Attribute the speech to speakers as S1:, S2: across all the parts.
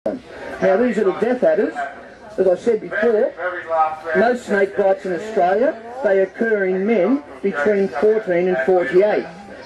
S1: Now these little death adders, as I said before, most snake bites in Australia, they occur in men between 14 and 48.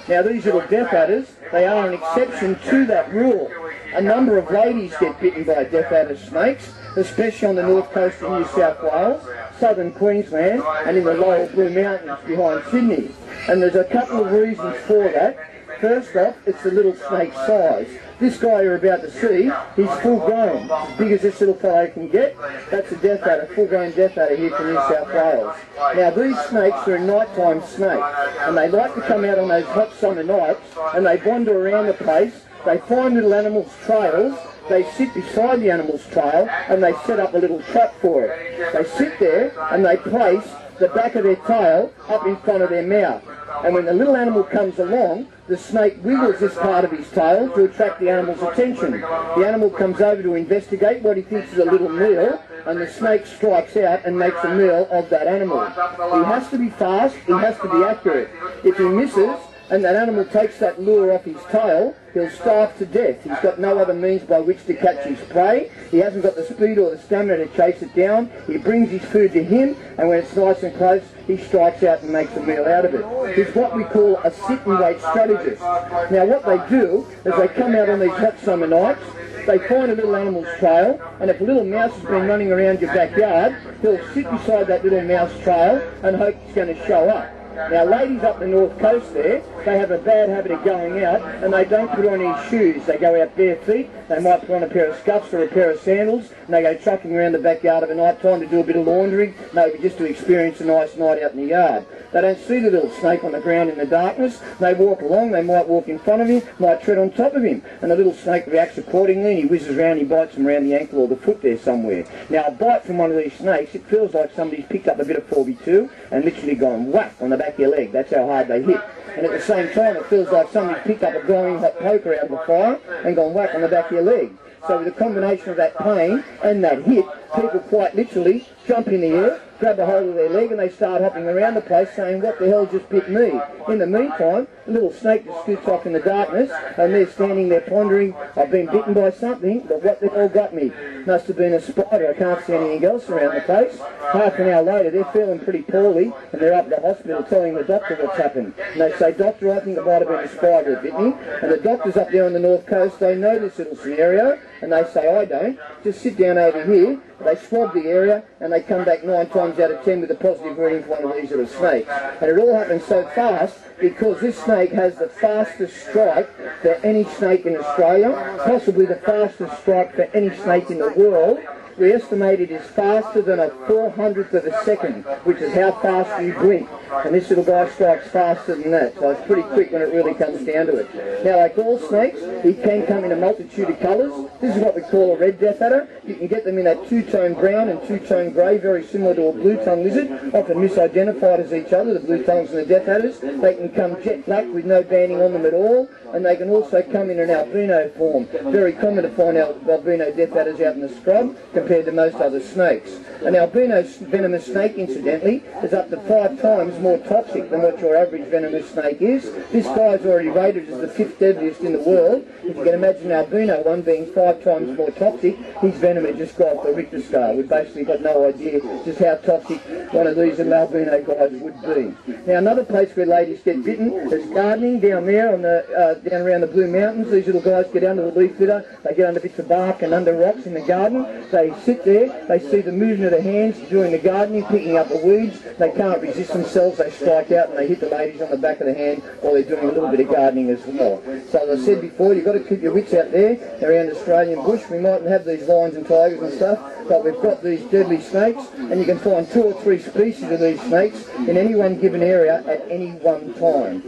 S1: Now these little death adders, they are an exception to that rule. A number of ladies get bitten by death adder snakes, especially on the north coast of New South Wales, southern Queensland and in the lower Blue Mountains behind Sydney. And there's a couple of reasons for that. First off, it's the little snake size. This guy you're about to see, he's full grown, as big as this little fellow can get. That's a death adder, full-grown death adder here from New South Wales. Now these snakes are a nighttime snake, and they like to come out on those hot summer nights, and they wander around the place. They find little animals' trails, they sit beside the animal's trail, and they set up a little trap for it. They sit there, and they place the back of their tail up in front of their mouth. And when the little animal comes along, the snake wiggles this part of his tail to attract the animal's attention. The animal comes over to investigate what he thinks is a little meal, and the snake strikes out and makes a meal of that animal. He has to be fast, he has to be accurate. If he misses, and that animal takes that lure off his tail, he'll starve to death. He's got no other means by which to catch his prey. He hasn't got the speed or the stamina to chase it down. He brings his food to him, and when it's nice and close, he strikes out and makes a meal out of it. He's what we call a sit-and-wait strategist. Now what they do is they come out on these hot summer nights, they find a little animal's trail, and if a little mouse has been running around your backyard, he'll sit beside that little mouse trail and hope it's going to show up. Now ladies up the north coast there, they have a bad habit of going out and they don't put on any shoes. They go out bare feet, they might put on a pair of scuffs or a pair of sandals, and they go trucking around the backyard of a night time to do a bit of laundering, maybe just to experience a nice night out in the yard. They don't see the little snake on the ground in the darkness. They walk along, they might walk in front of him, might tread on top of him, and the little snake reacts accordingly, and he whizzes around, he bites them around the ankle or the foot there somewhere. Now a bite from one of these snakes, it feels like somebody's picked up a bit of 4x2 and literally gone whack on the back of your leg. That's how hard they hit. And at the same time, it feels like somebody's picked up a glowing hot poker out of the fire and gone whack on the back of your leg. So with the combination of that pain and that hit, people quite literally jump in the air, grab a hold of their leg, and they start hopping around the place saying, what the hell just bit me? In the meantime, the little snake just scoots off in the darkness, and they're standing there pondering, I've been bitten by something, but what the hell got me? Must have been a spider. I can't see anything else around the place. Half an hour later, they're feeling pretty poorly, and they're up at the hospital telling the doctor what's happened. And they say, doctor, I think it might have been a spider that bit me. And the doctors up there on the north coast, they know this little scenario, and they say, I don't. Just sit down over here. They swab the area, and they come back 9 times out of 10 with a positive reading for one of these little snakes. And it all happens so fast because this snake has the fastest strike for any snake in Australia, possibly the fastest strike for any snake in the world. We estimate it is faster than a 400th of a second, which is how fast you blink. And this little guy strikes faster than that, so it's pretty quick when it really comes down to it. Now, like all snakes, he can come in a multitude of colours. This is what we call a red death adder. You can get them in that two-tone brown and two-tone grey, very similar to a blue-tongue lizard, often misidentified as each other, the blue-tongues and the death adders. They can come jet black with no banding on them at all, and they can also come in an albino form. Very common to find albino death adders out in the scrub compared to most other snakes. An albino venomous snake, incidentally, is up to 5 times more toxic than what your average venomous snake is. This guy is already rated as the 5th deadliest in the world. If you can imagine an albino one being 5 times more toxic, his venom would just go off the Richter scale. We've basically got no idea just how toxic one of these little albino guys would be. Now another place where ladies get bitten is gardening down there on the down around the Blue Mountains. These little guys get under the leaf litter, they get under bits of bark and under rocks in the garden. They sit there, they see the movement of the hands during the gardening, picking up the weeds. They can't resist themselves, they strike out and they hit the ladies on the back of the hand while they're doing a little bit of gardening as well. So as I said before, you've got to keep your wits out there around Australian bush. We mightn't have these lions and tigers and stuff, but we've got these deadly snakes, and you can find 2 or 3 species of these snakes in any one given area at any one time.